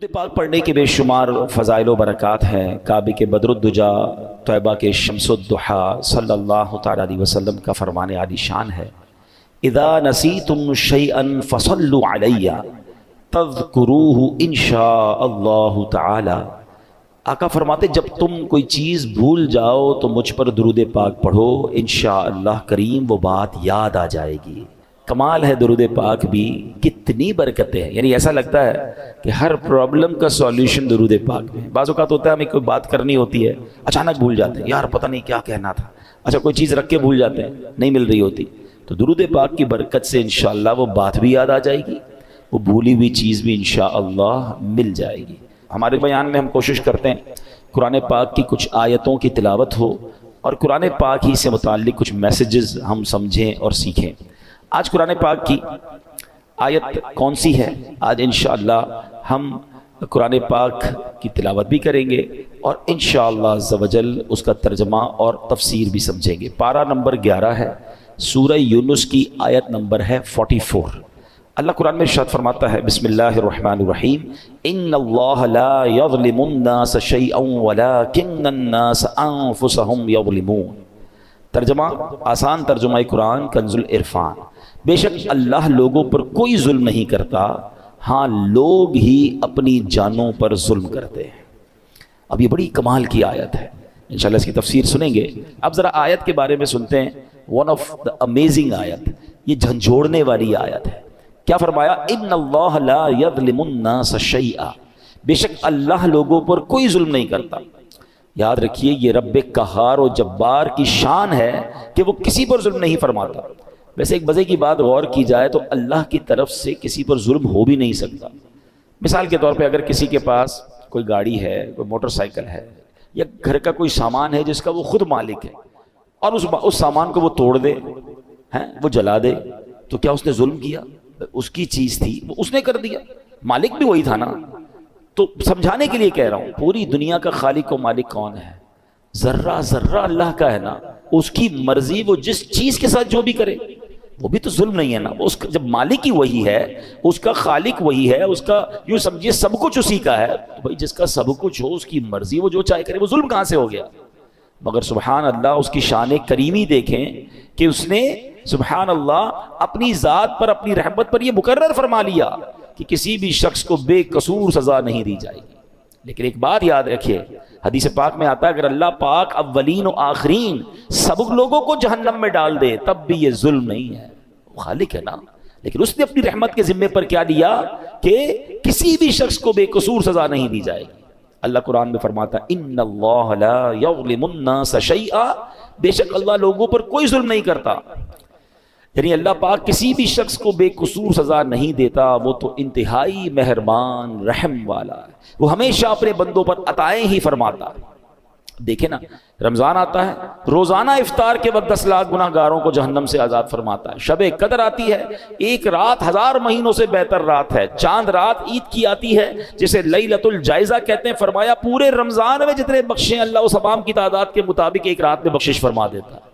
درود پاک پڑھنے کے بے شمار فضائل و برکات ہیں۔ کعبے کے بدر الدجا، طیبہ کے شمس الضحیٰ صلی اللہ تعالیٰ علیہ وسلم کا فرمان عالی شان ہے، اذا نسیتم شیئا فصلوا علی تذکروہ ان شاء اللہ تعالی۔ آقا فرماتے جب تم کوئی چیز بھول جاؤ تو مجھ پر درود پاک پڑھو، انشاءاللہ کریم وہ بات یاد آ جائے گی۔ کمال ہے درود پاک بھی، کتنی برکتیں ہیں، یعنی ایسا لگتا ہے کہ ہر پرابلم کا سولیوشن درود پاک میں۔ بعض اوقات ہوتا ہے ہمیں کوئی بات کرنی ہوتی ہے، اچانک بھول جاتے ہیں، یار پتہ نہیں کیا کہنا تھا، اچھا کوئی چیز رکھ کے بھول جاتے ہیں، نہیں مل رہی ہوتی، تو درود پاک کی برکت سے انشاءاللہ وہ بات بھی یاد آ جائے گی، وہ بھولی ہوئی چیز بھی انشاءاللہ مل جائے گی۔ ہمارے بیان میں ہم کوشش کرتے ہیں قرآن پاک کی کچھ آیتوں کی تلاوت ہو اور قرآن پاک ہی سے متعلق کچھ میسیجز ہم سمجھیں اور سیکھیں۔ آج قرآن پاک کی آیت کون سی ہے؟ آج انشاءاللہ ہم قرآن پاک کی تلاوت بھی کریں گے اور انشاءاللہ عز و جل اس کا ترجمہ اور تفسیر بھی سمجھیں گے۔ پارہ نمبر 11 ہے، سورہ یونس کی آیت نمبر ہے 44۔ اللہ قرآن میں ارشاد فرماتا ہے، بسم اللہ الرحمن الرحیم، ان اللہ لا یظلم الناس شیئا ولکن الناس انفسهم یظلمون۔ ترجمہ، آسان ترجمہ قرآن کنز العرفان، بے شک اللہ لوگوں پر کوئی ظلم نہیں کرتا، ہاں لوگ ہی اپنی جانوں پر ظلم کرتے ہیں۔ اب یہ بڑی کمال کی آیت ہے، انشاءاللہ اس کی تفسیر سنیں گے۔ اب ذرا آیت کے بارے میں سنتے ہیں، ون آف دا امیزنگ آیت، یہ جھنجھوڑنے والی آیت ہے۔ کیا فرمایا؟ ان اللہ لا یظلم الناس شیئا، بے شک اللہ لوگوں پر کوئی ظلم نہیں کرتا۔ یاد رکھیے یہ رب قہار و جبار کی شان ہے کہ وہ کسی پر ظلم نہیں فرماتا۔ ویسے ایک مزے کی بات غور کی جائے تو اللہ کی طرف سے کسی پر ظلم ہو بھی نہیں سکتا۔ مثال کے طور پہ اگر کسی کے پاس کوئی گاڑی ہے، کوئی موٹر سائیکل ہے، یا گھر کا کوئی سامان ہے جس کا وہ خود مالک ہے، اور اس سامان کو وہ توڑ دے، وہ جلا دے، تو کیا اس نے ظلم کیا؟ اس کی چیز تھی، وہ اس نے کر دیا، مالک بھی وہی تھا نا۔ تو سمجھانے کے لیے کہہ رہا ہوں، پوری دنیا کا خالق و مالک کون ہے؟ ذرہ ذرہ اللہ کا ہے نا، اس کی مرضی، وہ جس چیز کے ساتھ جو بھی کرے وہ بھی تو ظلم نہیں ہے نا۔ اس کا جب مالک ہی وہی ہے، اس کا خالق وہی ہے، اس کا یوں سمجھیے سب کچھ اسی کا ہے، تو بھائی جس کا سب کچھ ہو، اس کی مرضی، وہ جو چاہے کرے، وہ ظلم کہاں سے ہو گیا؟ مگر سبحان اللہ اس کی شان کریمی دیکھیں کہ اس نے سبحان اللہ اپنی ذات پر، اپنی رحمت پر یہ مقرر فرما لیا کہ کسی بھی شخص کو بے قصور سزا نہیں دی جائے گی۔ لیکن ایک بات یاد رکھیے، حدیث پاک میں آتا ہے اگر اللہ پاک اولین و آخرین سب لوگوں کو جہنم میں ڈال دے تب بھی یہ ظلم نہیں ہے، وہ خالق ہے نا۔ لیکن اس نے اپنی رحمت کے ذمے پر کیا لیا کہ کسی بھی شخص کو بے قصور سزا نہیں دی جائے گی۔ اللہ قرآن میں فرماتا ہے ان اللہ لا یظلم الناس شیئا، بے شک اللہ لوگوں پر کوئی ظلم نہیں کرتا، یعنی اللہ پاک کسی بھی شخص کو بے قصور سزا نہیں دیتا، وہ تو انتہائی مہربان رحم والا ہے، وہ ہمیشہ اپنے بندوں پر عطائیں ہی فرماتا ہے۔ دیکھیں نا، رمضان آتا ہے، روزانہ افطار کے وقت 10 لاکھ گناہ گاروں کو جہنم سے آزاد فرماتا ہے۔ شب قدر آتی ہے، ایک رات 1000 مہینوں سے بہتر رات ہے۔ چاند رات عید کی آتی ہے جسے لیلۃ الجائزہ کہتے ہیں، فرمایا پورے رمضان میں جتنے بخشیں اللہ اس تمام کی تعداد کے مطابق ایک رات میں بخشش فرما دیتا ہے۔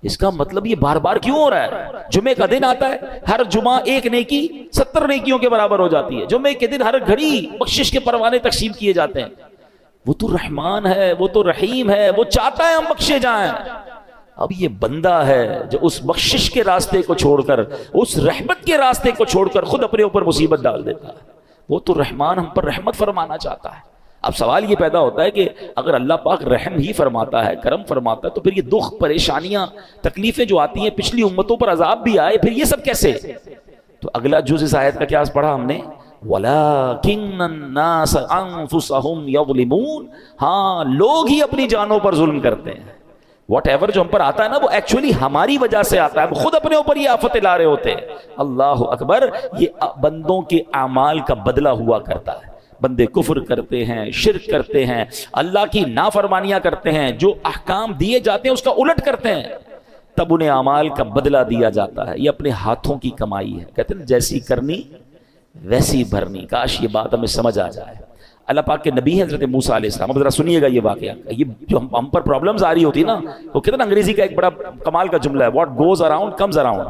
اس کا مطلب یہ بار بار کیوں ہو رہا ہے؟ جمعے کا دن آتا ہے، ہر جمعہ ایک نیکی 70 نیکیوں کے برابر ہو جاتی ہے۔ جمعے کے دن ہر گھڑی بخشش کے پروانے تقسیم کیے جاتے ہیں۔ وہ تو رحمان ہے، وہ تو رحیم ہے، وہ چاہتا ہے ہم بخشے جائیں۔ اب یہ بندہ ہے جو اس بخشش کے راستے کو چھوڑ کر، اس رحمت کے راستے کو چھوڑ کر خود اپنے اوپر مصیبت ڈال دیتا ہے۔ وہ تو رحمان ہم پر رحمت فرمانا چاہتا ہے۔ اب سوال یہ پیدا ہوتا ہے کہ اگر اللہ پاک رحم ہی فرماتا ہے، کرم فرماتا ہے، تو پھر یہ دکھ، پریشانیاں، تکلیفیں جو آتی ہیں، پچھلی امتوں پر عذاب بھی آئے، پھر یہ سب کیسے؟ تو اگلا جز اس آیت کا کیا پڑھا ہم نے؟ وَلَٰكِنَّ النَّاسَ أَنفُسَهُمْ يَظْلِمُونَ، ہاں لوگ ہی اپنی جانوں پر ظلم کرتے ہیں۔ واٹ ایور جو ہم پر آتا ہے نا، وہ ایکچولی ہماری وجہ سے آتا ہے، ہم خود اپنے اوپر یہ آفت لا رہے ہوتے ہیں۔ اللہ اکبر، یہ بندوں کے اعمال کا بدلہ ہوا کرتا ہے۔ بندے کفر کرتے ہیں، شرک کرتے ہیں، اللہ کی نافرمانیاں کرتے ہیں، جو احکام دیے جاتے ہیں اس کا الٹ کرتے ہیں، تب انہیں اعمال کا بدلہ دیا جاتا ہے۔ یہ اپنے ہاتھوں کی کمائی ہے، کہتے ہیں جیسی کرنی ویسی بھرنی۔ کاش یہ بات ہمیں سمجھ آ جائے۔ اللہ پاک کے نبی ہیں حضرت موسیٰ علیہ السلام، اب ذرا سنیے گا یہ واقعہ، یہ جو ہم پر پرابلمز آ رہی ہوتی نا، وہ کہتے ہیں انگریزی کا ایک بڑا کمال کا جملہ ہے، what goes around comes around.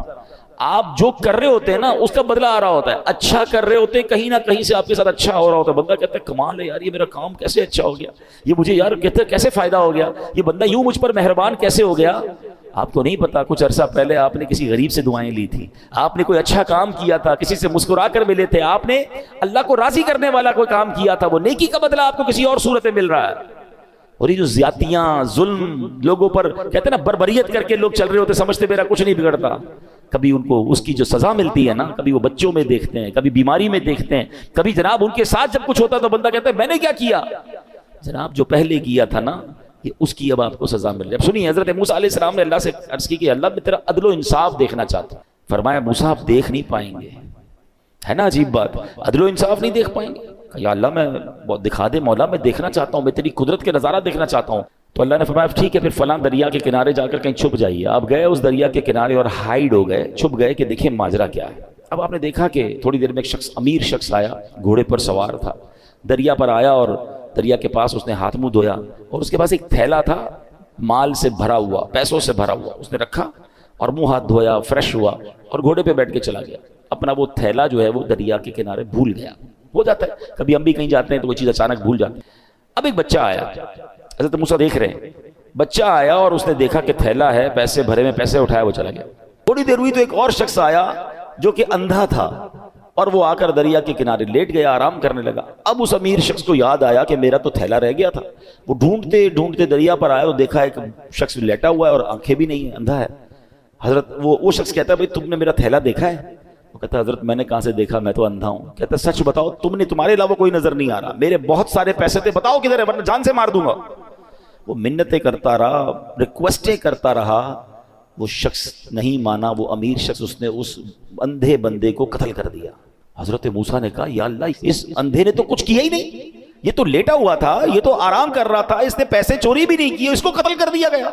آپ جو کر رہے ہوتے ہیں نا اس کا بدلہ آ رہا ہوتا ہے. اچھا کر رہے ہوتے ہیں کہیں نہ کہیں سے آپ کے ساتھ اچھا ہو رہا ہوتا ہے. بندہ کہتا ہے کمال ہے یار, یہ میرا کام کیسے اچھا ہو گیا, یہ مجھے یار کہتے کیسے فائدہ ہو گیا, یہ بندہ یوں مجھ پر مہربان کیسے ہو گیا. آپ کو نہیں پتا کچھ عرصہ پہلے آپ نے کسی غریب سے دعائیں لی تھی, آپ نے کوئی اچھا کام کیا تھا, کسی سے مسکرا کر ملے تھے, آپ نے اللہ کو راضی کرنے والا کوئی کام کیا تھا, وہ نیکی کا بدلہ آپ کو کسی اور صورت میں مل رہا ہے. اور یہ جو زیادتیاں, ظلم, لوگوں پر کہتے ہیں نا بربریت کر کے لوگ چل رہے ہوتے, سمجھتے میرا کچھ نہیں بگڑتا. کبھی ان کو اس کی جو سزا ملتی ہے نا, کبھی وہ بچوں میں دیکھتے ہیں, کبھی بیماری میں دیکھتے ہیں, کبھی جناب ان کے ساتھ جب کچھ ہوتا ہے تو بندہ کہتا ہے میں نے کیا کیا. جناب جو پہلے کیا تھا نا یہ اس کی اب آپ کو سزا مل رہی ہے. اب سنیے, حضرت موسیٰ علیہ السلام نے اللہ سے عرض کی کہ اللہ میں تیرا عدل و انصاف دیکھنا چاہتا ہوں. فرمایا موسیٰ آپ دیکھ نہیں پائیں گے. ہے نا عجیب بات, عدل و انصاف نہیں دیکھ پائیں گے. یا اللہ میں دکھا دے مولا, میں دیکھنا چاہتا ہوں, میں تیری قدرت کے نظارہ دیکھنا چاہتا ہوں. تو اللہ نے فرمایا ٹھیک ہے پھر فلاں دریا کے کنارے جا کر کہیں چھپ جائیے. آپ گئے اس دریا کے کنارے اور ہائیڈ ہو گئے, چھپ گئے کہ دیکھیں ماجرا کیا ہے. اب آپ نے دیکھا کہ تھوڑی دیر میں ایک شخص, امیر شخص آیا, گھوڑے پر سوار تھا, دریا پر آیا اور دریا کے پاس اس نے ہاتھ منہ دھویا اور اس کے پاس ایک تھیلا تھا مال سے بھرا ہوا, پیسوں سے بھرا ہوا. اس نے رکھا اور منہ ہاتھ دھویا, فریش ہوا اور گھوڑے پہ بیٹھ کے چلا گیا. اپنا وہ تھیلا جو ہے وہ دریا کے کنارے بھول گیا. ہو جاتا ہے کبھی ہم بھی کہیں جاتے ہیں تو وہ چیز اچانک بھول جاتے ہیں. اب ایک بچہ آیا, حضرت موسیٰ دیکھ رہے ہیں, بچہ آیا اور اس نے دیکھا کہ تھیلا ہے, پیسے بھرے میں, پیسے اٹھایا, وہ چلا گیا. تھوڑی دیر ہوئی تو ایک اور شخص آیا جو کہ اندھا تھا اور وہ آ کر دریا کے کنارے لیٹ گیا, آرام کرنے لگا. اب اس امیر شخص کو یاد آیا کہ میرا تو تھیلا رہ گیا تھا. وہ ڈھونڈتے ڈھونڈتے دریا پر آیا تو دیکھا ایک شخص لیٹا ہوا ہے اور آنکھیں بھی نہیں ہیں, اندھا ہے. حضرت وہ شخص کہتا ہے بھائی تم نے میرا تھیلا دیکھا ہے؟ وہ کہتا ہے حضرت میں نے کہاں سے دیکھا, میں تو اندھا ہوں. کہتا ہے سچ بتاؤ, تمہارے علاوہ کوئی نظر نہیں آ رہا, میرے بہت سارے پیسے تھے, بتاؤ کدھر ہے ورنہ جان سے مار دوں گا. وہ منتیں کرتا رہا, ریکویسٹیں کرتا رہا, وہ شخص نہیں مانا. وہ امیر شخص, اس نے اس اندھے بندے کو قتل کر دیا. حضرت موسیٰ نے کہا یا اللہ, اس اندھے نے تو کچھ کیا ہی نہیں, یہ تو لیٹا ہوا تھا, یہ تو آرام کر رہا تھا, اس نے پیسے چوری بھی نہیں کیے, اس کو قتل کر دیا گیا.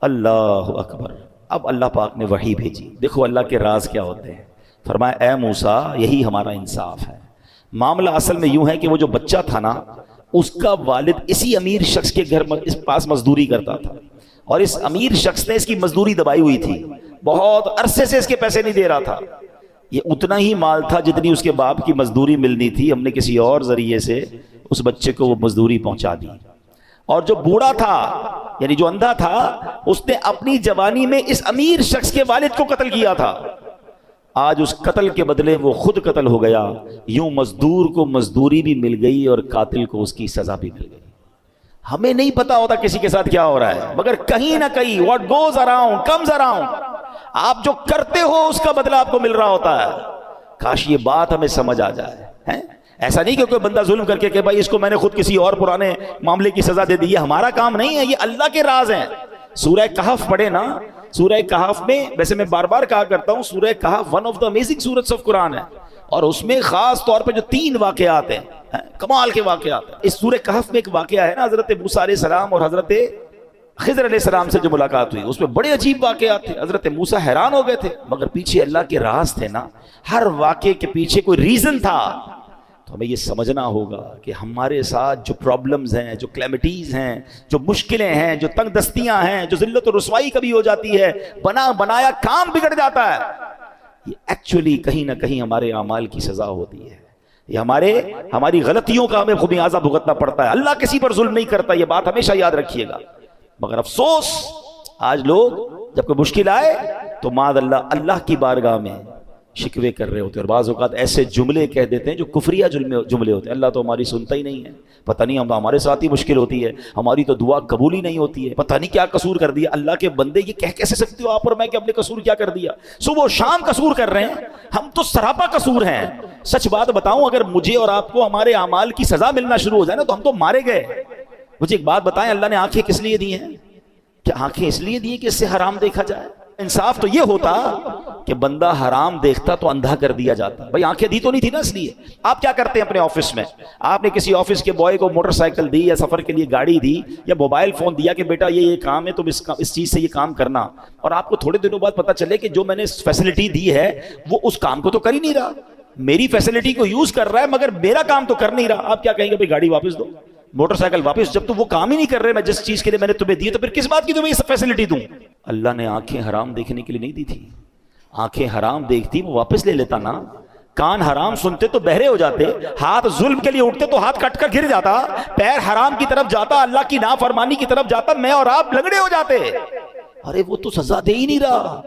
اللہ اکبر. اب اللہ پاک نے وحی بھیجی. دیکھو اللہ کے راز کیا ہوتے ہیں. فرمایا اے موسیٰ یہی ہمارا انصاف ہے. معاملہ اصل میں یوں ہے کہ وہ جو بچہ تھا نا, اس کا والد اسی امیر شخص کے گھر اس پاس مزدوری کرتا تھا, اور اس امیر شخص نے اس کی مزدوری دبائی ہوئی تھی, بہت عرصے سے اس کے پیسے نہیں دے رہا تھا. یہ اتنا ہی مال تھا جتنی اس کے باپ کی مزدوری ملنی تھی, ہم نے کسی اور ذریعے سے اس بچے کو وہ مزدوری پہنچا دی. اور جو بوڑھا تھا یعنی جو اندھا تھا, اس نے اپنی جوانی میں اس امیر شخص کے والد کو قتل کیا تھا. آج اس قتل کے بدلے وہ خود قتل ہو گیا. یوں مزدور کو مزدوری بھی مل گئی اور قاتل کو اس کی سزا بھی مل گئی. ہمیں نہیں پتا ہوتا کسی کے ساتھ کیا ہو رہا ہے, مگر کہیں نہ کہیں what goes around comes around. آپ جو کرتے ہو اس کا بدلہ آپ کو مل رہا ہوتا ہے. کاش یہ بات ہمیں سمجھ آ جائے. ایسا نہیں کہ کوئی بندہ ظلم کر کے کہ بھائی اس کو میں نے خود کسی اور پرانے معاملے کی سزا دے دی, یہ ہمارا کام نہیں ہے, یہ اللہ کے راز ہیں. سورہ کہف پڑھے نا, سورہ کہف میں, ویسے میں بار بار کہا کرتا ہوں, سورہ کہف ون آف دا امیزنگ سورتس آف قرآن ہے, اور اس میں خاص طور پہ جو 3 واقعات ہیں, کمال کے واقعات ہیں. اس سورہ کہف میں ایک واقعہ ہے نا, حضرت موسیٰ علیہ السلام اور حضرت خضر علیہ السلام سے جو ملاقات ہوئی, اس میں بڑے عجیب واقعات تھے. حضرت موسیٰ حیران ہو گئے تھے, مگر پیچھے اللہ کے راز تھے نا, ہر واقعے کے پیچھے کوئی ریزن تھا. تو ہمیں یہ سمجھنا ہوگا کہ ہمارے ساتھ جو پرابلمز ہیں, جو کلیمٹیز ہیں, جو مشکلیں ہیں, جو تنگ دستیاں ہیں, جو ذلت و رسوائی کبھی ہو جاتی ہے, بنایا کام بگڑ جاتا ہے, یہ ایکچولی کہیں نہ کہیں ہمارے اعمال کی سزا ہوتی ہے. یہ ہماری غلطیوں کا ہمیں خمیازہ بھگتنا پڑتا ہے. اللہ کسی پر ظلم نہیں کرتا, یہ بات ہمیشہ یاد رکھیے گا. مگر افسوس آج لوگ جب کوئی مشکل آئے تو معاذ اللہ کی بارگاہ میں شکوے کر رہے ہوتے ہیں, اور بعض اوقات ایسے جملے کہہ دیتے ہیں جو کفریہ جملے ہوتے ہیں. اللہ تو ہماری سنتا ہی نہیں ہے, پتہ نہیں ہمارے ساتھ ہی مشکل ہوتی ہے, ہماری تو دعا قبول ہی نہیں ہوتی ہے, پتہ نہیں کیا قصور کر دیا. اللہ کے بندے یہ کہہ کیسے سکتے ہو آپ اور میں کہ اپنے قصور کیا کر دیا. صبح و شام قصور کر رہے ہیں, ہم تو سراپا قصور ہیں. سچ بات بتاؤں, اگر مجھے اور آپ کو ہمارے اعمال کی سزا ملنا شروع ہو جائے نا تو ہم تو مارے گئے. مجھے ایک بات بتائیں, اللہ نے آنکھیں کس لیے دی ہیں؟ کیا آنکھیں اس لیے دی کہ اس سے حرام دیکھا جائے؟ انصاف تو یہ ہوتا کہ بندہ حرام دیکھتا تو اندھا کر دیا جاتا. بھائی آنکھیں دی تو نہیں تھی نا, اس لیے. آپ کیا کرتے ہیں اپنے آفس میں, آپ نے کسی آفس کے بوائے کو موٹر سائیکل دی یا سفر کے لیے گاڑی دی یا موبائل فون دیا کہ بیٹا یہ کام ہے, تم اس چیز سے یہ کام کرنا, اور آپ کو تھوڑے دنوں بعد پتہ چلے کہ جو میں نے فیسلٹی دی ہے وہ اس کام کو تو کر ہی نہیں رہا, میری فیسلٹی کو یوز کر رہا ہے مگر میرا کام تو کر نہیں رہا. آپ کیا کہیں گے, بھائی گاڑی واپس دو, موٹر سائیکل واپس, جب تو وہ کام ہی نہیں کر رہے میں جس چیز کے لیے میں نے تمہیں دی, تو پھر کس بات کی تمہیں یہ فیسلٹی دوں؟ اللہ نے آنکھیں حرام دیکھنے کے لیے نہیں دی تھی, آنکھیں حرام دیکھتی وہ واپس لے لیتا نا, کان حرام سنتے تو بہرے ہو جاتے, ہاتھ ظلم کے لیے اٹھتے تو ہاتھ کٹ کر گر جاتا, پیر حرام کی طرف جاتا, اللہ کی نافرمانی کی طرف جاتا, میں اور آپ لنگڑے ہو جاتے. ارے وہ تو سزا دے ہی نہیں رہا,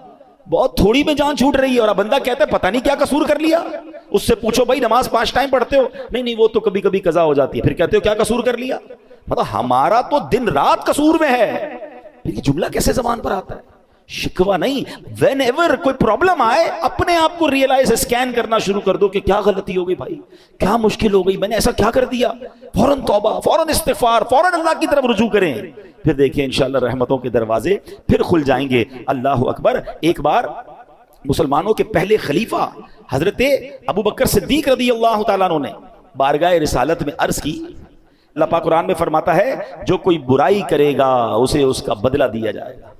بہت تھوڑی میں جان چھوٹ رہی ہے, اور بندہ کہتا ہے پتہ نہیں کیا قصور کر لیا. اس سے پوچھو بھائی نماز 5 ٹائم پڑھتے ہو؟ نہیں وہ تو کبھی کبھی قضا ہو جاتی ہے. پھر کہتے ہو کیا قصور کر لیا؟ مطلب ہمارا تو دن رات قصور میں ہے. پھر یہ جملہ کیسے زبان پر آتا ہے؟ شکوہ نہیں. وین ایور کوئی پرابلم آئے اپنے آپ کو ریئلائز اسکین کرنا شروع کر دو کہ کیا غلطی ہو گئی بھائی, کیا مشکل ہو گئی, میں نے ایسا کیا کر دیا, فوراً توبہ, فوراً استغفار, فوراً اللہ کی طرف رجوع کریں. پھر دیکھیں انشاءاللہ رحمتوں کے دروازے پھر کھل جائیں گے. اللہ اکبر. ایک بار مسلمانوں کے پہلے خلیفہ حضرت ابو بکر صدیق رضی اللہ تعالیٰ عنہ نے بارگاہ رسالت میں عرض کی. اللہ پاک قرآن میں فرماتا ہے جو کوئی برائی کرے گا اسے اس کا بدلہ دیا جائے گا.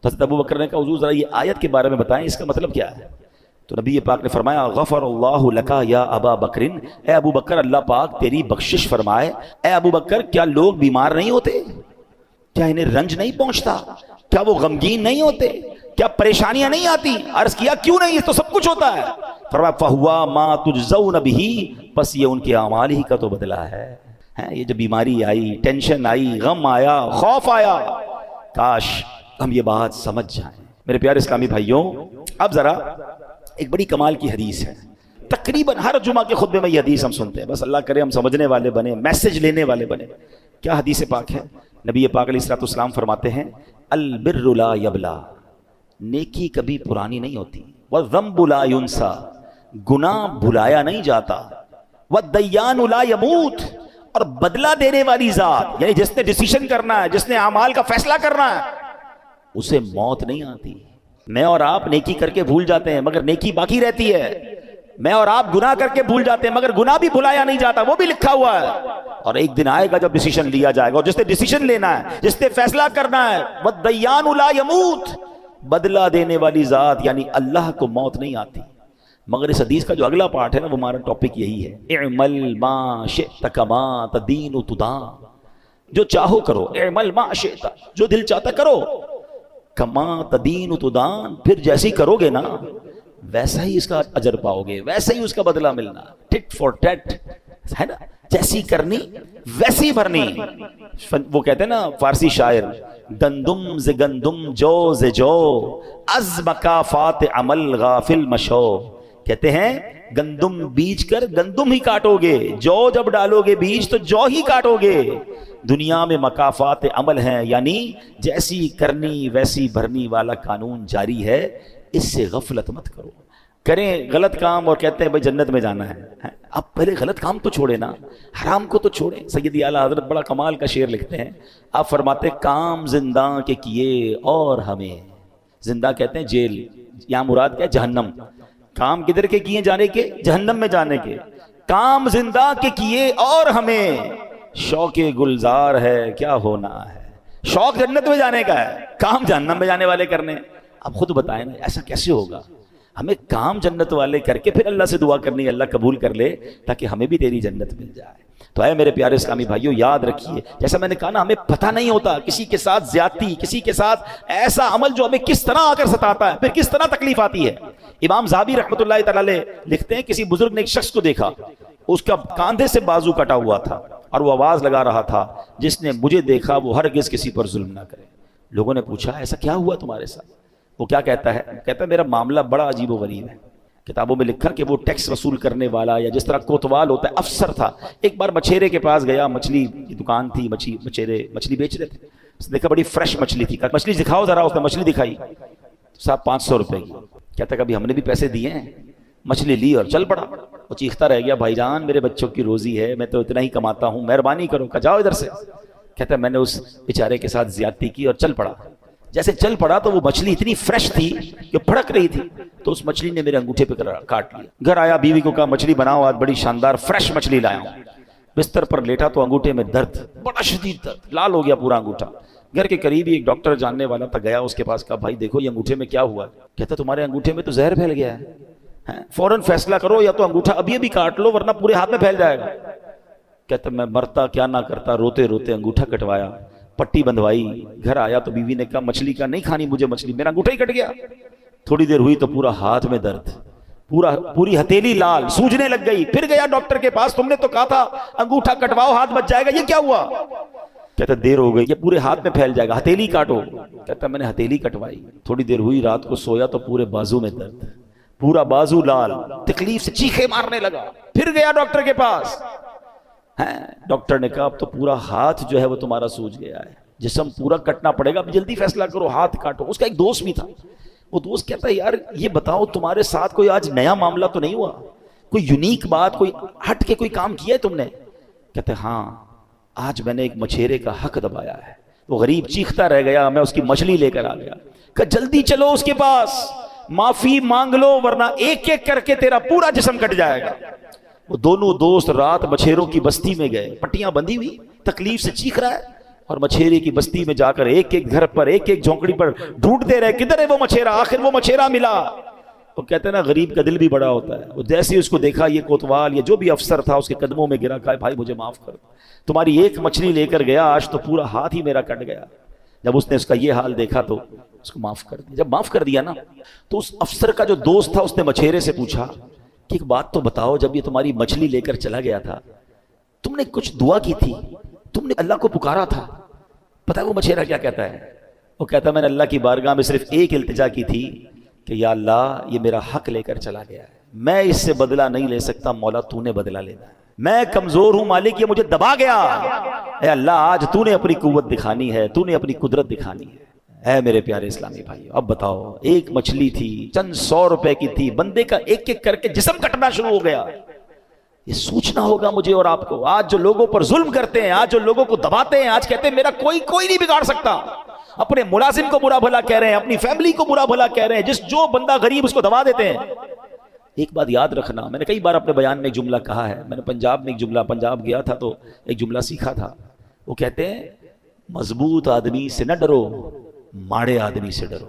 حضرت ابو بکر نے کہا حضور ذرا یہ آیت کے بارے میں بتائیں, اس کا مطلب کیا ہے؟ تو نبی پاک نے فرمایا غفر اللہ لکا یا ابا بکرن, اے ابو بکر اللہ پاک تیری بخشش فرمائے. اے ابو بکر کیا لوگ بیمار نہیں ہوتے؟ کیا انہیں رنج نہیں پہنچتا؟ کیا وہ غمگین نہیں ہوتے؟ کیا پریشانیاں نہیں آتی؟ عرض کیا کیوں نہیں, اس تو سب کچھ ہوتا ہے. فرمایا فہوا ما تجزون بہ, بس یہ ان کے اعمال ہی کا تو بدلہ ہے. یہ جو بیماری آئی, ٹینشن آئی, غم آیا, خوف آیا, کاش ہم یہ بات سمجھ جائیں. میرے پیارے اسلامی بھائیوں, اب ذرا ایک بڑی کمال کی حدیث ہے. تقریباً ہر جمعہ کے خطبے میں یہ حدیث ہم سنتے ہیں, بس اللہ کرے ہم سمجھنے والے بنے, میسج لینے والے بنے. کیا حدیث پاک ہے؟ نبی پاک علیہ الصلوۃ والسلام فرماتے ہیں البر لا یبلا, نیکی کبھی پرانی نہیں ہوتی. والذنب لا ینسا, گناہ بھلایا نہیں جاتا. والدیان لا یموت, اور بدلہ دینے والی ذات یعنی جس نے ڈیسیشن کرنا ہے, جس نے اعمال کا فیصلہ کرنا ہے, اسے موت نہیں آتی. میں اور آپ نیکی کر کے بھول جاتے ہیں مگر نیکی باقی رہتی ہے. میں اور آپ گناہ کر کے بھول جاتے ہیں مگر گناہ بھی بھلایا نہیں جاتا, وہ بھی لکھا ہوا ہے. اور ایک دن آئے گا جب ڈیسیشن لیا جائے گا, اور جس نے ڈیسیشن لینا ہے, جس نے فیصلہ کرنا ہے, والدیان لا یموت, بدلہ دینے والی ذات یعنی اللہ کو موت نہیں آتی. مگر اس حدیث کا جو اگلا پارٹ ہے نا, وہ ہمارا ٹاپک یہی ہے, اعمل ما شئت کما تدین تدان, جو چاہو کرو. اعمل ما شئت, جو دل چاہتا کرو. کما تدین تدان, پھر جیسی کرو گے نا ویسا ہی اس کا اجر پاؤ گے, ویسا ہی اس کا بدلہ ملنا. ٹٹ فار ٹیٹ ہے نا, جیسی کرنی ویسی بھرنی. وہ کہتے ہیں نا فارسی شاعر, گندم ز گندم جو ز جو, از مکافات عمل غافل مشو. کہتے ہیں گندم بیج کر گندم ہی کاٹو گے, جو جب ڈالو گے بیج تو جو ہی کاٹو گے. دنیا میں مکافات عمل ہیں, یعنی جیسی کرنی ویسی بھرنی والا قانون جاری ہے. اس سے غفلت مت کرو. کریں غلط کام اور کہتے ہیں بھائی جنت میں جانا ہے, اب پہلے غلط کام تو چھوڑے نا, حرام کو تو چھوڑیں. سیدی اعلیٰ حضرت بڑا کمال کا شعر لکھتے ہیں. آپ فرماتے کام زندہ کے کیے اور ہمیں, زندہ کہتے ہیں جیل, یہاں مراد کیا ہے جہنم. کام کدھر کے کیے جانے کے؟ جہنم میں جانے کے. کام زندہ کے کیے اور ہمیں, شوق گلزار ہے کیا ہونا ہے. شوق جنت میں جانے کا ہے, کام جہنم میں جانے والے کرنے. اب خود بتائیں نا ایسا کیسے ہوگا؟ ہمیں کام جنت والے کر کے پھر اللہ سے دعا کرنی, اللہ قبول کر لے تاکہ ہمیں بھی تیری جنت مل جائے. تو اے میرے پیارے اسلامی بھائیوں, یاد رکھیے جیسا میں نے کہا نا, ہمیں پتہ نہیں ہوتا کسی کے ساتھ زیادتی, کسی کے ساتھ ایسا عمل جو ہمیں کس طرح آ کر ستاتا ہے, پھر کس طرح تکلیف آتی ہے. امام ذہبی رحمۃ اللہ تعالی لکھتے ہیں کسی بزرگ نے ایک شخص کو دیکھا, اس کا کاندھے سے بازو کٹا ہوا تھا اور وہ آواز لگا رہا تھا, جس نے مجھے دیکھا وہ ہرگز کسی پر ظلم نہ کرے. لوگوں نے پوچھا ایسا کیا ہوا تمہارے ساتھ؟ وہ کیا کہتا ہے؟ کہتا ہے میرا معاملہ بڑا عجیب و غریب ہے. کتابوں میں لکھا کہ وہ ٹیکس وصول کرنے والا یا جس طرح کوتوال ہوتا ہے افسر تھا. ایک بار مچھیرے کے پاس گیا, مچھلی کی دکان تھی, مچھیرے مچھلی بیچ رہے تھے. اس نے دیکھا بڑی فریش مچھلی تھی, کہا مچھلی دکھاؤ ذرا. اس نے مچھلی دکھائی, صاحب 500 روپے کی. کہتا کبھی ہم نے بھی پیسے دیے ہیں. مچھلی لی اور چل پڑا. وہ چیختا رہ گیا بھائی جان میرے بچوں کی روزی ہے, میں تو اتنا ہی کماتا ہوں, مہربانی کرو. کہا جاؤ ادھر سے. کہتا ہے میں نے اس بیچارے کے ساتھ زیادتی کی اور چل پڑا. جیسے چل پڑا تو وہ مچھلی اتنی فریش تھی کہ پھڑک رہی تھی, تو اس مچھلی نے میرے انگوٹھے پہ کاٹ لیا. گھر آیا, بیوی کو کہا مچھلی بناؤ, آج بڑی شاندار فریش مچھلی لایا ہوں. بستر پر لیٹا تو انگوٹھے میں درد, بڑا شدید درد, لال ہو گیا پورا انگوٹھا. گھر کے قریب ہی ایک ڈاکٹر جاننے والا تھا, گیا اس کے پاس, کہا بھائی دیکھو یہ انگوٹھے میں کیا ہوا. کہتا تمہارے انگوٹھے میں تو زہر پھیل گیا ہے, فوراً فیصلہ کرو, یا تو انگوٹھا ابھی ابھی کاٹ لو ورنہ پورے ہاتھ میں پھیل جائے گا. کہتا میں مرتا کیا نہ کرتا, روتے روتے انگوٹھا کٹوایا, پٹی بندھوائی. گھر آیا تو بیوی نے کہا مچھلی کا نہیں کھانی مجھے مچھلی, میرا انگوٹھا ہی کٹ گیا. تھوڑی دیر ہوئی تو پورا ہاتھ میں درد، پوری ہتھیلی لال، سوجنے لگ گئی. پھر گیا ڈاکٹر کے پاس، تم نے تو کہا تھا انگوٹھا کٹواؤ ہاتھ بچ جائے گا، یہ کیا ہوا؟ کہتا دیر ہو گئی، یہ پورے ہاتھ میں پھیل جائے گا، ہتھیلی کاٹو. کہتا میں نے ہتھیلی کٹوائی. تھوڑی دیر ہوئی، رات کو سویا تو پورے بازو میں درد، پورا بازو لال، تکلیف سے چیخے مارنے لگا. پھر گیا ڈاکٹر کے پاس. ڈاکٹر نے کہا اب تو پورا ہاتھ جو ہے وہ تمہارا سوج گیا ہے، جسم پورا کٹنا پڑے گا، اب جلدی فیصلہ کرو، ہاتھ کاٹو. اس کا ایک دوست بھی تھا، وہ دوست کہتا ہے یار یہ بتاؤ تمہارے ساتھ کوئی آج نیا معاملہ تو نہیں ہوا، کوئی یونیک بات، کوئی ہٹ کے کوئی کام کیا ہے تم نے؟ کہتے ہاں آج میں نے ایک مچھیرے کا حق دبایا ہے. وہ غریب چیختا رہ گیا، میں اس کی مچھلی لے کر آ گیا. کہ جلدی چلو اس کے پاس، معافی مانگ لو ورنہ ایک ایک کر کے تیرا پورا جسم کٹ جائے گا. وہ دونوں دوست رات مچھیروں کی بستی میں گئے، پٹیاں بندھی ہوئی، تکلیف سے چیخ رہا ہے، اور مچھیرے کی بستی میں جا کر ایک ایک گھر پر، ایک ایک جھونکڑی پر ڈھونڈتے رہے کدھر ہے وہ مچھیرا. آخر وہ مچھیرا ملا. وہ کہتے ہیں نا غریب کا دل بھی بڑا ہوتا ہے. وہ جیسے ہی اس کو دیکھا، یہ کوتوال یا جو بھی افسر تھا اس کے قدموں میں گرا، کہا بھائی مجھے معاف کر، تمہاری ایک مچھلی لے کر گیا، آج تو پورا ہاتھ ہی میرا کٹ گیا. جب اس نے اس کا یہ حال دیکھا تو اس کو معاف کر دیا. جب معاف کر دیا نا تو اس افسر کا جو دوست تھا اس نے مچھیرے سے پوچھا کہ ایک بات تو بتاؤ، جب یہ تمہاری مچھلی لے کر چلا گیا تھا تم نے کچھ دعا کی تھی، تم نے اللہ کو پکارا تھا؟ پتہ ہے وہ مچھیرا کیا کہتا ہے؟ وہ کہتا ہے میں نے اللہ کی بارگاہ میں صرف ایک التجا کی تھی کہ یا اللہ یہ میرا حق لے کر چلا گیا ہے، میں اس سے بدلہ نہیں لے سکتا، مولا تو نے بدلہ لینا ہے، میں کمزور ہوں مالک، یہ مجھے دبا گیا، اے اللہ آج تو نے اپنی قوت دکھانی ہے، تو نے اپنی قدرت دکھانی ہے. اے میرے پیارے اسلامی بھائی، اب بتاؤ ایک مچھلی تھی، چند 100 روپے کی تھی، بندے کا ایک ایک کر کے جسم کٹنا شروع ہو گیا. یہ سوچنا ہوگا مجھے اور آپ کو. آج جو لوگوں پر ظلم کرتے ہیں، آج جو لوگوں کو دباتے ہیں، آج کہتے ہیں میرا کوئی نہیں بگاڑ سکتا، اپنے ملازم کو برا بھلا کہہ رہے ہیں، اپنی فیملی کو برا بھلا کہہ رہے ہیں، جو بندہ غریب اس کو دبا دیتے ہیں. ایک بات یاد رکھنا، میں نے کئی بار اپنے بیان میں ایک جملہ کہا ہے، میں نے پنجاب گیا تھا تو ایک جملہ سیکھا تھا. وہ کہتے ہیں مضبوط آدمی سے نہ ڈرو، ماڑے آدمی سے ڈرو.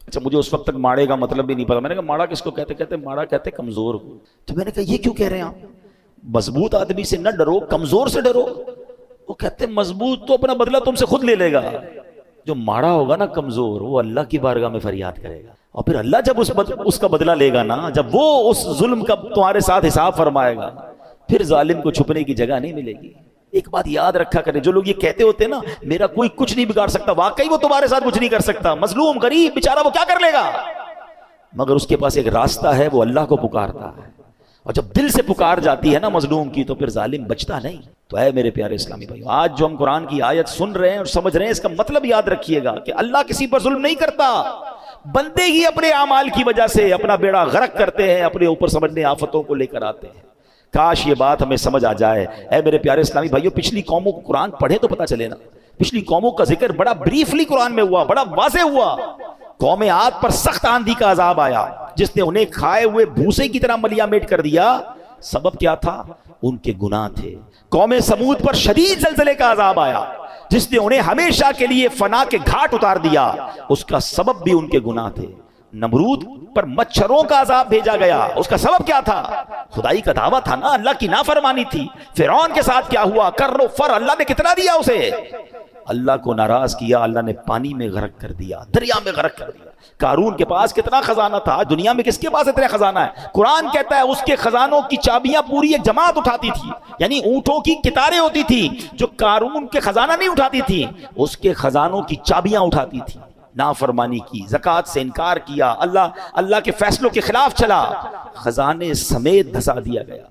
اچھا مجھے اس وقت تک ماڑے کا مطلب بھی نہیں پتا. میں نے کہا ماڑا کس کو کہتے؟ کہتے ماڑا کہتے کمزور ہو. تو میں نے کہا یہ کیوں کہہ رہے ہیں آپ؟ مضبوط آدمی سے نہ ڈرو، کمزور سے ڈرو. وہ کہتے مضبوط تو اپنا بدلہ تم سے خود لے لے گا، جو ماڑا ہوگا نا کمزور، وہ اللہ کی بارگاہ میں فریاد کرے گا، اور پھر اللہ جب اس کا بدلہ لے گا نا، جب وہ اس ظلم کا تمہارے ساتھ حساب فرمائے گا، پھر ظالم کو چھپنے کی جگہ نہیں ملے گی. ایک بات یاد رکھا کریں، جو لوگ یہ کہتے ہوتے ہیں نا میرا کوئی کچھ نہیں بگاڑ سکتا، واقعی وہ تمہارے ساتھ کچھ نہیں کر سکتا. مظلوم غریب بیچارہ وہ کیا کر لے گا؟ مگر اس کے پاس ایک راستہ ہے، وہ اللہ کو پکارتا ہے، اور جب دل سے پکار جاتی ہے نا مظلوم کی تو پھر ظالم بچتا نہیں. تو اے میرے پیارے اسلامی بھائیو، آج جو ہم قرآن کی آیت سن رہے ہیں اور سمجھ رہے ہیں، اس کا مطلب یاد رکھیے گا کہ اللہ کسی پر ظلم نہیں کرتا. بندے ہی اپنے اعمال کی وجہ سے اپنا بیڑا غرق کرتے ہیں، اپنے اوپر سمجھنے آفتوں کو لے کر آتے ہیں. کاش یہ بات ہمیں سمجھ آ جائے. اے میرے پیارے اسلامی بھائیو، پچھلی قوموں کو قرآن پڑھے تو پتہ چلے نا. پچھلی قوموں کا ذکر بڑا بریفلی قرآن میں ہوا، بڑا واضح ہوا. قوم عاد پر سخت آندھی کا عذاب آیا جس نے انہیں کھائے ہوئے بھوسے کی طرح ملیا میٹ کر دیا. سبب کیا تھا؟ ان کے گناہ تھے. قوم سمود پر شدید زلزلے کا عذاب آیا جس نے انہیں ہمیشہ کے لیے فنا کے گھاٹ اتار دیا. اس کا سبب بھی ان کے گناہ تھے. نمرود پر مچھروں کا عذاب بھیجا گیا، اس کا سبب کیا تھا؟ خدائی کا دعویٰ تھا نا، اللہ کی نافرمانی تھی. فرعون کے ساتھ کیا ہوا؟ کر و فر، اللہ نے کتنا دیا اسے؟ اللہ کو ناراض کیا، اللہ نے پانی میں غرق کر دیا، دریا میں غرق کر دیا. قارون کے پاس کتنا خزانہ تھا، دنیا میں کس کے پاس اتنا خزانہ ہے؟ قرآن کہتا ہے اس کے خزانوں کی چابیاں پوری ایک جماعت اٹھاتی تھی، یعنی اونٹوں کی قطاریں ہوتی تھی جو قارون کے خزانہ نہیں اٹھاتی تھی، اس کے خزانوں کی چابیاں اٹھاتی تھی. نافرمانی کی، زکوٰۃ سے انکار کیا، اللہ کے فیصلوں کے خلاف چلا، خزانے سمیت دھسا دیا گیا.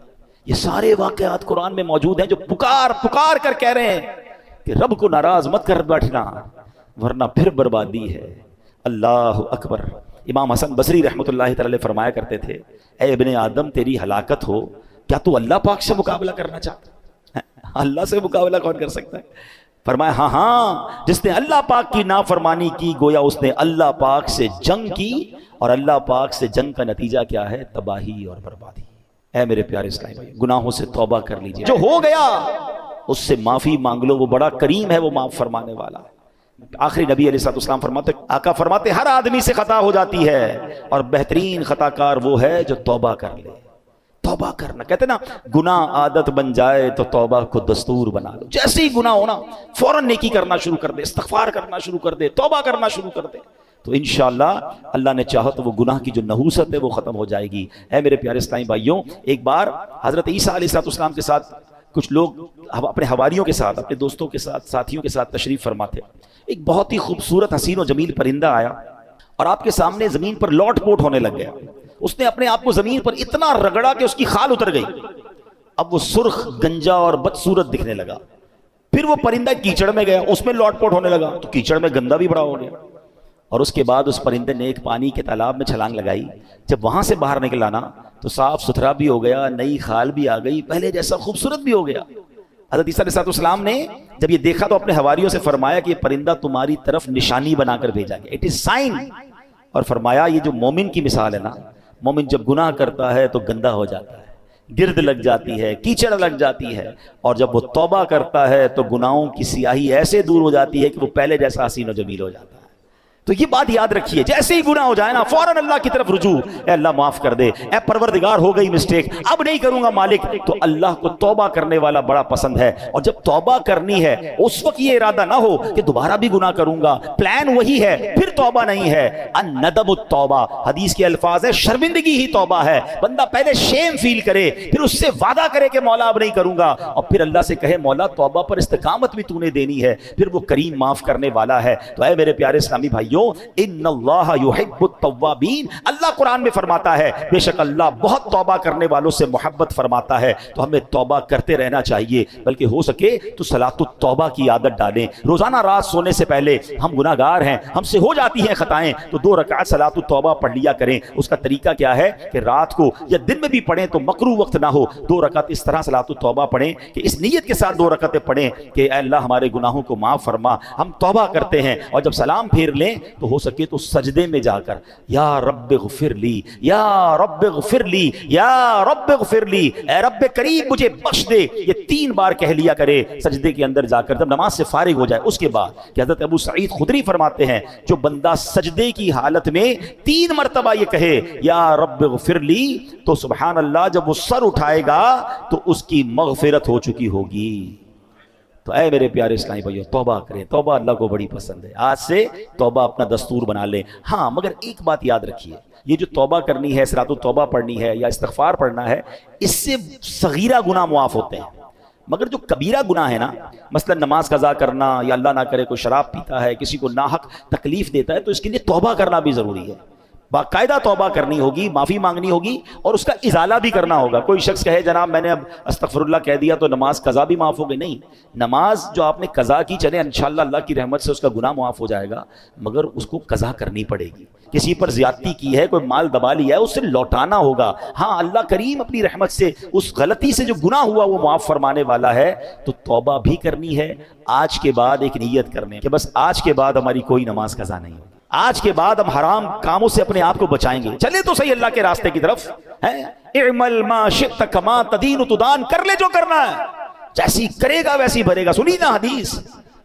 یہ سارے واقعات قرآن میں موجود ہیں جو پکار کر کہہ رہے ہیں کہ رب کو ناراض مت کر بیٹھنا ورنہ پھر بربادی ہے. اللہ اکبر. امام حسن بصری رحمۃ اللہ تعالی فرمایا کرتے تھے، اے ابن آدم تیری ہلاکت ہو، کیا تو اللہ پاک سے مقابلہ کرنا چاہتا ہے؟ اللہ سے مقابلہ کون کر سکتا ہے؟ فرمایا ہاں جس نے اللہ پاک کی نافرمانی کی گویا اس نے اللہ پاک سے جنگ کی، اور اللہ پاک سے جنگ کا نتیجہ کیا ہے؟ تباہی اور بربادی. اے میرے پیارے اسلامی بھائی، گناہوں سے توبہ کر لیجئے، جو ہو گیا اس سے معافی مانگ لو، وہ بڑا کریم ہے، وہ معاف فرمانے والا. آخری نبی علیہ السلام فرماتے، آقا فرماتے ہر آدمی سے خطا ہو جاتی ہے اور بہترین خطا کار وہ ہے جو توبہ کر لے. توبہ کرنا، کہتے نا گناہ عادت بن جائے تو توبہ کو دستور بنا لو. جیسے ہی گناہ ہونا فوراً نیکی کرنا شروع کر دے، استغفار کرنا شروع کر دے، توبہ کرنا شروع کر دے. تو انشاءاللہ اللہ نے چاہا تو وہ گناہ کی جو نحوست ہے وہ ختم ہو جائے گی۔ اے میرے پیارے اسلامی بھائیوں، ایک بار حضرت عیسیٰ علیہ السلام کے ساتھ کچھ لوگ اپنے حواریوں کے ساتھ، اپنے دوستوں کے ساتھ، ساتھیوں کے ساتھ تشریف فرما تھے۔ ایک بہت ہی خوبصورت حسین و جمیل پرندہ آیا اور آپ کے سامنے زمین پر لوٹ پوٹ ہونے لگ گیا۔ اس نے اپنے آپ کو زمین پر اتنا رگڑا کہ اس کی خال اتر گئی۔ اب وہ سرخ، گنجا اور بدصورت دکھنے لگا۔ پھر وہ پرندہ کیچڑ میں گیا، اس میں لوٹ پوٹ ہونے لگا تو کیچڑ میں گندا بھی بڑا ہو گیا۔ اور اس کے بعد اس پرندے نے ایک پانی کے تالاب میں چھلانگ لگائی۔ جب وہاں سے باہر نکلا نا تو صاف ستھرا بھی ہو گیا، نئی خال بھی آ گئی، پہلے جیسا خوبصورت بھی ہو گیا۔ حضرت عیسیٰ علیہ السلام نے جب یہ دیکھا تو اپنے حواریوں سے فرمایا کہ یہ پرندہ تمہاری طرف نشانی بنا کر بھیجا گیا، اٹ از سائن۔ اور فرمایا یہ جو مومن کی مثال ہے نا، مومن جب گناہ کرتا ہے تو گندا ہو جاتا ہے، گرد لگ جاتی ہے، کیچڑ لگ جاتی ہے، اور جب وہ توبہ کرتا ہے تو گناہوں کی سیاہی ایسے دور ہو جاتی ہے کہ وہ پہلے جیسا حسین و جمیل ہو جاتا ہے۔ تو یہ بات یاد رکھیے، جیسے ہی گناہ ہو جائے نا فوراً اللہ کی طرف رجوع، اے اللہ معاف کر دے، اے پروردگار ہو گئی مسٹیک، اب نہیں کروں گا مالک۔ تو اللہ کو توبہ کرنے والا بڑا پسند ہے، اور جب توبہ کرنی ہے اس وقت یہ ارادہ نہ ہو کہ دوبارہ بھی گناہ کروں گا، پلان وہی ہے، پھر توبہ نہیں ہے۔ الندم التوبہ، حدیث کے الفاظ ہے شرمندگی ہی توبہ ہے۔ بندہ پہلے شیم فیل کرے، پھر اس سے وعدہ کرے کہ مولا اب نہیں کروں گا، اور پھر اللہ سے کہے مولا توبہ پر استقامت بھی تو نے دینی ہے، پھر وہ کریم معاف کرنے والا ہے۔ تو اے میرے پیارے اسلامی بھائیوں، ان اللہ یحب التوابین، اللہ قرآن میں فرماتا ہے بے شک اللہ بہت توبہ کرنے والوں سے محبت فرماتا ہے۔ تو ہمیں توبہ کرتے رہنا چاہیے، بلکہ ہو سکے تو صلاۃ التوبہ کی عادت ڈالیں۔ روزانہ رات سونے سے پہلے، ہم گناہ گار ہیں، ہم سے ہو جاتی ہیں خطائیں، تو 2 رکعت صلاۃ التوبہ پڑھ لیا کریں۔ اس کا طریقہ کیا ہے کہ رات کو یا دن میں بھی پڑھیں تو مکروہ وقت نہ ہو، 2 رکعت اس طرح صلاۃ التوبہ پڑھیں کہ اس نیت کے ساتھ 2 رکعتیں پڑھیں کہ اے اللہ ہمارے گناہوں کو معاف فرما، ہم توبہ کرتے ہیں۔ اور جب سلام پھیر لیں تو ہو سکے تو سجدے میں جا کر یا رب اغفر لی، یا رب اغفر لی، یا رب اغفر لی، اے رب کریم مجھے بخش دے، یہ 3 بار کہہ لیا کرے سجدے کے اندر جا کر، جب نماز سے فارغ ہو جائے۔ اس کے بعد کہ حضرت ابو سعید خدری فرماتے ہیں جو بندہ سجدے کی حالت میں 3 مرتبہ یہ کہے یا رب اغفر لی، تو سبحان اللہ جب وہ سر اٹھائے گا تو اس کی مغفرت ہو چکی ہوگی۔ تو اے میرے پیارے اسلامی بھائیو، توبہ کریں، توبہ اللہ کو بڑی پسند ہے۔ آج سے توبہ اپنا دستور بنا لیں۔ ہاں مگر ایک بات یاد رکھیے، یہ جو توبہ کرنی ہے، صلاۃ التوبہ پڑھنی ہے یا استغفار پڑھنا ہے، اس سے صغیرہ گناہ معاف ہوتے ہیں، مگر جو کبیرہ گناہ ہے نا، مثلا نماز قضا کرنا، یا اللہ نہ کرے کوئی شراب پیتا ہے، کسی کو ناحق تکلیف دیتا ہے، تو اس کے لیے توبہ کرنا بھی ضروری ہے۔ باقاعدہ توبہ کرنی ہوگی، معافی مانگنی ہوگی، اور اس کا ازالہ بھی کرنا ہوگا۔ کوئی شخص کہے جناب میں نے اب استغفر اللہ کہہ دیا تو نماز قضا بھی معاف ہو گئی، نہیں، نماز جو آپ نے قضا کی، چلے انشاءاللہ اللہ کی رحمت سے اس کا گناہ معاف ہو جائے گا، مگر اس کو قضا کرنی پڑے گی۔ کسی پر زیادتی کی ہے، کوئی مال دبا لیا ہے، اس سے لوٹانا ہوگا۔ ہاں اللہ کریم اپنی رحمت سے اس غلطی سے جو گناہ ہوا وہ معاف فرمانے والا ہے، تو توبہ بھی کرنی ہے۔ آج کے بعد ایک نیت کرنے کہ بس آج کے بعد ہماری کوئی نماز قضا نہیں ہوگی، آج کے بعد ہم حرام کاموں سے اپنے آپ کو بچائیں گے۔ چلے تو صحیح اللہ کے راستے کی طرف، اعمل ما شئت کما تدین تدان، کر لے جو کرنا ہے، جیسی کرے گا ویسی بھرے گا، سنی نا حدیث۔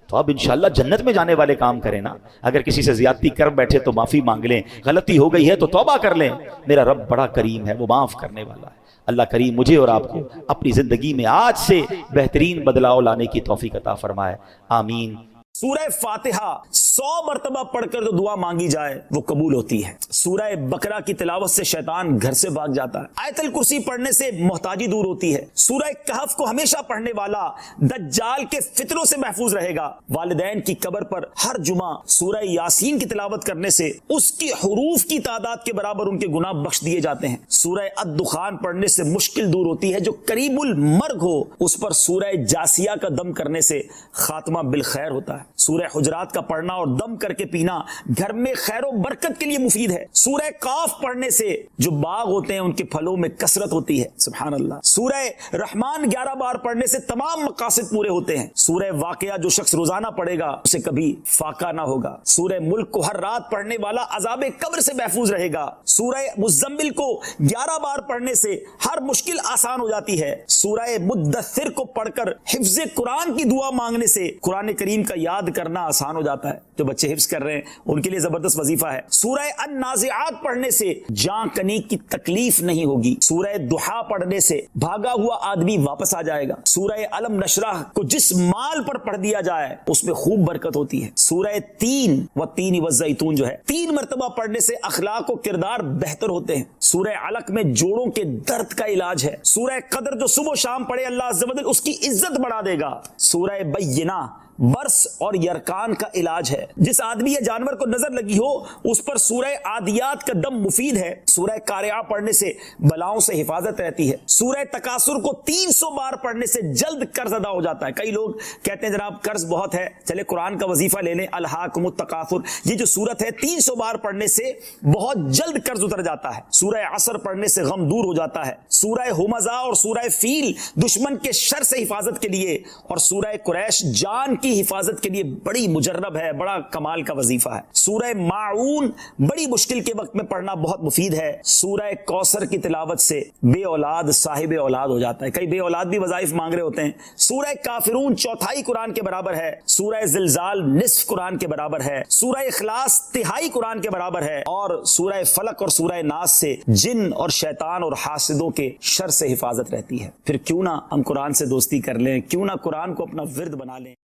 تو اب انشاءاللہ جنت میں جانے والے کام کریں نا۔ اگر کسی سے زیادتی کر بیٹھے تو معافی مانگ لیں، غلطی ہو گئی ہے تو توبہ کر لیں، میرا رب بڑا کریم ہے، وہ معاف کرنے والا ہے۔ اللہ کریم مجھے اور آپ کو اپنی زندگی میں آج سے بہترین بدلاؤ لانے کی توفیق عطا فرمائے، آمین۔ سورہ فاتحہ 100 مرتبہ پڑھ کر جو دعا مانگی جائے وہ قبول ہوتی ہے۔ سورہ بقرہ کی تلاوت سے شیطان گھر سے بھاگ جاتا ہے۔ آیت الکرسی پڑھنے سے محتاجی دور ہوتی ہے۔ سورہ کہف کو ہمیشہ پڑھنے والا دجال کے فتنوں سے محفوظ رہے گا۔ والدین کی قبر پر ہر جمعہ سورہ یاسین کی تلاوت کرنے سے اس کی حروف کی تعداد کے برابر ان کے گناہ بخش دیے جاتے ہیں۔ سورہ الدخان پڑھنے سے مشکل دور ہوتی ہے۔ جو قریب المرگ ہو اس پر سورہ جاسیہ کا دم کرنے سے خاتمہ بالخیر ہوتا ہے۔ سورہ حجرات کا پڑھنا اور دم کر کے پینا گھر میں خیر و برکت کے لیے مفید ہے۔ سورہ قاف پڑھنے سے جو باغ ہوتے ہیں ان کے پھلوں میں کثرت ہوتی ہے، سبحان اللہ۔ سورہ رحمان 11 بار پڑھنے سے تمام مقاصد پورے ہوتے ہیں۔ سورہ واقعہ جو شخص روزانہ پڑھے گا اسے کبھی فاقہ نہ ہوگا۔ سورہ ملک کو ہر رات پڑھنے والا عذاب قبر سے محفوظ رہے گا۔ سورہ مزمل کو 11 بار پڑھنے سے ہر مشکل آسان ہو جاتی ہے۔ سورہ مدثر کو پڑھ کر حفظ قرآن کی دعا مانگنے سے قرآن کریم کا یاد یاد کرنا آسان ہو جاتا ہے. جو بچے حفظ کر رہے ہیں ان کے لیے زبردست وظیفہ ہے. سورہ النازعات پڑھنے سے جان کنی کی تکلیف نہیں ہوگی. سورہ ضحیٰ پڑھنے سے بھاگا ہوا آدمی واپس آ جائے گا. سورہ علم نشرح کو جس مال پر پڑھ دیا جائے اس میں خوب برکت ہوتی ہے. سورہ تین والتین والزیتون جو ہے 3 مرتبہ پڑھنے سے اخلاق و کردار بہتر ہوتے ہیں. سورہ علق میں جوڑوں کے درد کا علاج ہے. سورہ قدر جو صبح و شام پڑھے اللہ عز و جل اس کی عزت بڑھا دے گا. سورہ بینہ برس اور یرکان کا علاج ہے. جس آدمی یا جانور کو نظر لگی ہو اس پر سورہ عادیات کا دم مفید ہے. سورہ قارعہ پڑھنے سے بلاؤں سے حفاظت رہتی ہے. سورہ تکاثر کو 300 بار پڑھنے سے جلد قرض ادا ہو جاتا ہے. کئی لوگ کہتے ہیں جناب قرض بہت ہے, چلے قرآن کا وظیفہ لے لیں, الہاکم التکاثر. یہ جو سورت ہے 300 بار پڑھنے سے بہت جلد قرض اتر جاتا ہے. سورہ عصر پڑھنے سے غم دور ہو جاتا ہے. سورہ ہمزہ اور سورہ فیل دشمن کے شر سے حفاظت کے لیے, اور سورہ قریش جان کی حفاظت کے لیے بڑی مجرب ہے, بڑا کمال کا وظیفہ ہے. سورہ ماعون بڑی مشکل کے وقت میں پڑھنا بہت مفید ہے. سورہ کوثر کی تلاوت سے بے اولاد صاحب اولاد ہو جاتا ہے. کئی بے اولاد بھی وظائف مانگ رہے ہوتے ہیں. سورہ کافرون 1/4 قرآن کے برابر ہے. سورہ زلزال نصف قرآن کے برابر ہے. سورہ اخلاص 1/3 قرآن کے برابر ہے. اور سورہ فلق اور سورہ ناس سے جن اور شیطان اور حاسدوں کے شر سے حفاظت رہتی ہے. پھر کیوں نہ ہم قرآن سے دوستی کر لیں, کیوں نہ قرآن کو اپنا ورد بنا لیں.